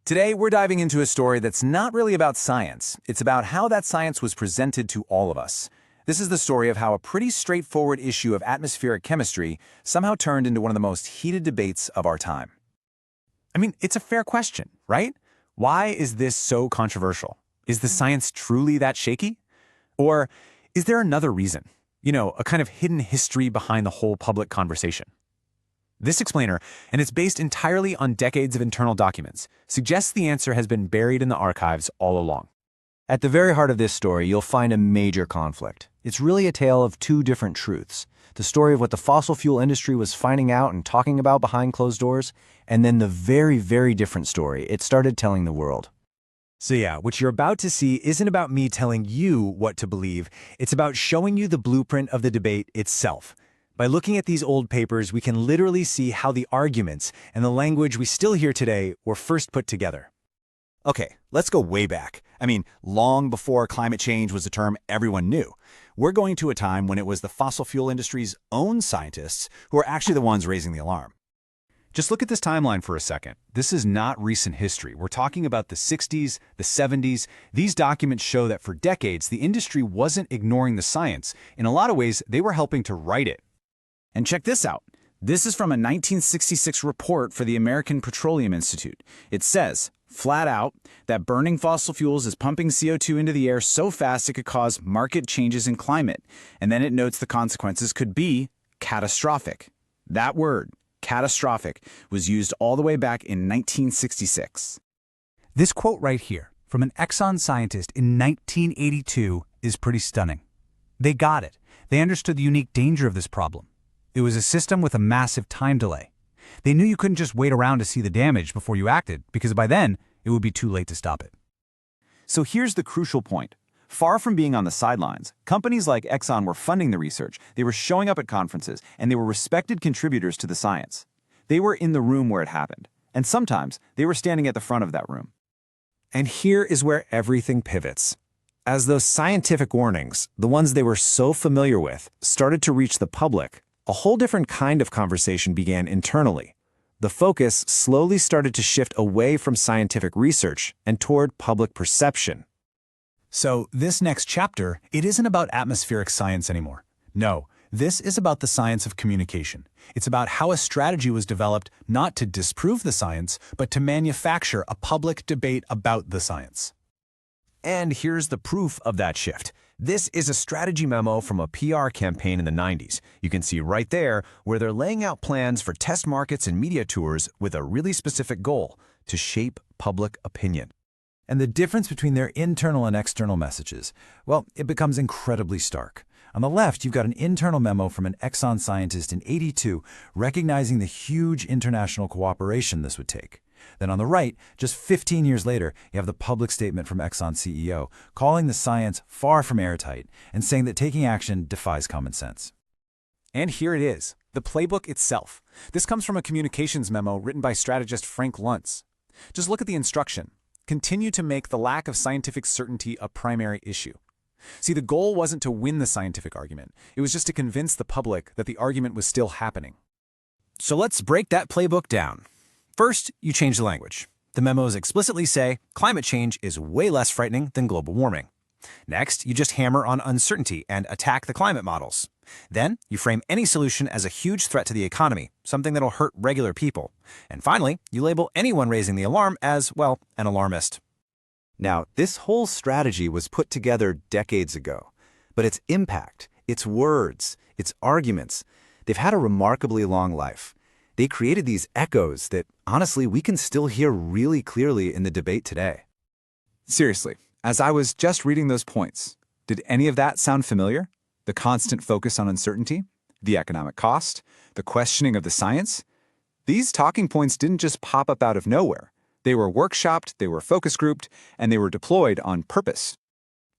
Today, we're diving into a story that's not really about science. It's about how that science was presented to all of us. This is the story of how a pretty straightforward issue of atmospheric chemistry somehow turned into one of the most heated debates of our time. I mean, it's a fair question, right? Why is this so controversial? Is the science truly that shaky? Or is there another reason? A kind of hidden history behind the whole public conversation. This explainer, and it's based entirely on decades of internal documents, suggests the answer has been buried in the archives all along. At the very heart of this story, you'll find a major conflict. It's really a tale of two different truths. The story of what the fossil fuel industry was finding out and talking about behind closed doors, and then the very, very different story it started telling the world. So yeah, what you're about to see isn't about me telling you what to believe. It's about showing you the blueprint of the debate itself. By looking at these old papers, we can literally see how the arguments and the language we still hear today were first put together. Okay, let's go way back. Long before climate change was a term everyone knew. We're going to a time when it was the fossil fuel industry's own scientists who are actually the ones raising the alarm. Just look at this timeline for a second. This is not recent history. We're talking about the 60s, the 70s. These documents show that for decades, the industry wasn't ignoring the science. In a lot of ways, they were helping to write it. And check this out. This is from a 1966 report for the American Petroleum Institute. It says, flat out, that burning fossil fuels is pumping CO2 into the air so fast it could cause marked changes in climate. And then it notes the consequences could be catastrophic. That word, catastrophic, was used all the way back in 1966. This quote right here from an Exxon scientist in 1982 is pretty stunning. They got it. They understood the unique danger of this problem. It was a system with a massive time delay. They knew you couldn't just wait around to see the damage before you acted, because by then, it would be too late to stop it. So here's the crucial point. Far from being on the sidelines, companies like Exxon were funding the research, they were showing up at conferences, and they were respected contributors to the science. They were in the room where it happened, and sometimes they were standing at the front of that room. And here is where everything pivots. As those scientific warnings, the ones they were so familiar with, started to reach the public, a whole different kind of conversation began internally. The focus slowly started to shift away from scientific research and toward public perception. So this next chapter, it isn't about atmospheric science anymore. No, this is about the science of communication. It's about how a strategy was developed not to disprove the science, but to manufacture a public debate about the science. And here's the proof of that shift. This is a strategy memo from a PR campaign in the 90s. You can see right there where they're laying out plans for test markets and media tours with a really specific goal: to shape public opinion. And the difference between their internal and external messages, well, it becomes incredibly stark. On the left, you've got an internal memo from an Exxon scientist in '82 recognizing the huge international cooperation this would take. Then on the right, just 15 years later, you have the public statement from Exxon CEO calling the science far from airtight and saying that taking action defies common sense. And here it is, the playbook itself. This comes from a communications memo written by strategist Frank Luntz. Just look at the instruction. Continue to make the lack of scientific certainty a primary issue. See, the goal wasn't to win the scientific argument. It was just to convince the public that the argument was still happening. So let's break that playbook down. First, you change the language. The memos explicitly say climate change is way less frightening than global warming. Next, you just hammer on uncertainty and attack the climate models. Then, you frame any solution as a huge threat to the economy, something that'll hurt regular people. And finally, you label anyone raising the alarm as, well, an alarmist. Now, this whole strategy was put together decades ago, but its impact, its words, its arguments, they've had a remarkably long life. They created these echoes that, honestly, we can still hear really clearly in the debate today. Seriously, as I was just reading those points, did any of that sound familiar? The constant focus on uncertainty, the economic cost, the questioning of the science? These talking points didn't just pop up out of nowhere. They were workshopped, they were focus grouped, and they were deployed on purpose.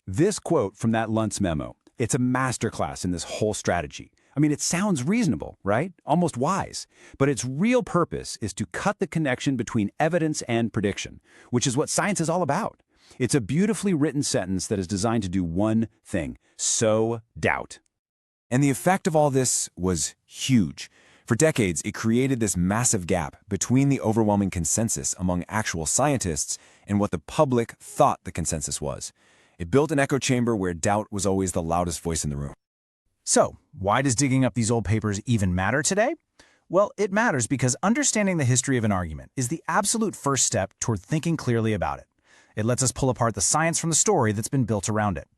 This quote from that Luntz memo, it's a masterclass in this whole strategy. It sounds reasonable, right? Almost wise. But its real purpose is to cut the connection between evidence and prediction, which is what science is all about. It's a beautifully written sentence that is designed to do one thing: sow doubt. And the effect of all this was huge. For decades, it created this massive gap between the overwhelming consensus among actual scientists and what the public thought the consensus was. It built an echo chamber where doubt was always the loudest voice in the room. So, why does digging up these old papers even matter today? Well, it matters because understanding the history of an argument is the absolute first step toward thinking clearly about it. It lets us pull apart the science from the story that's been built around it.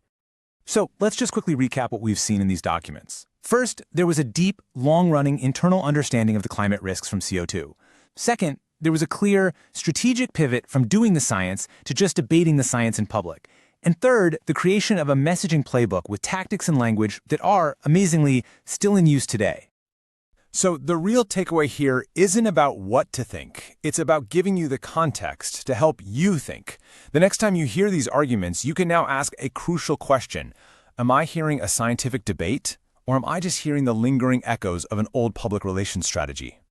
So let's just quickly recap what we've seen in these documents. First, there was a deep, long-running internal understanding of the climate risks from CO2. Second, there was a clear, strategic pivot from doing the science to just debating the science in public. And third, the creation of a messaging playbook with tactics and language that are, amazingly, still in use today. So the real takeaway here isn't about what to think. It's about giving you the context to help you think. The next time you hear these arguments, you can now ask a crucial question. Am I hearing a scientific debate, or am I just hearing the lingering echoes of an old public relations strategy?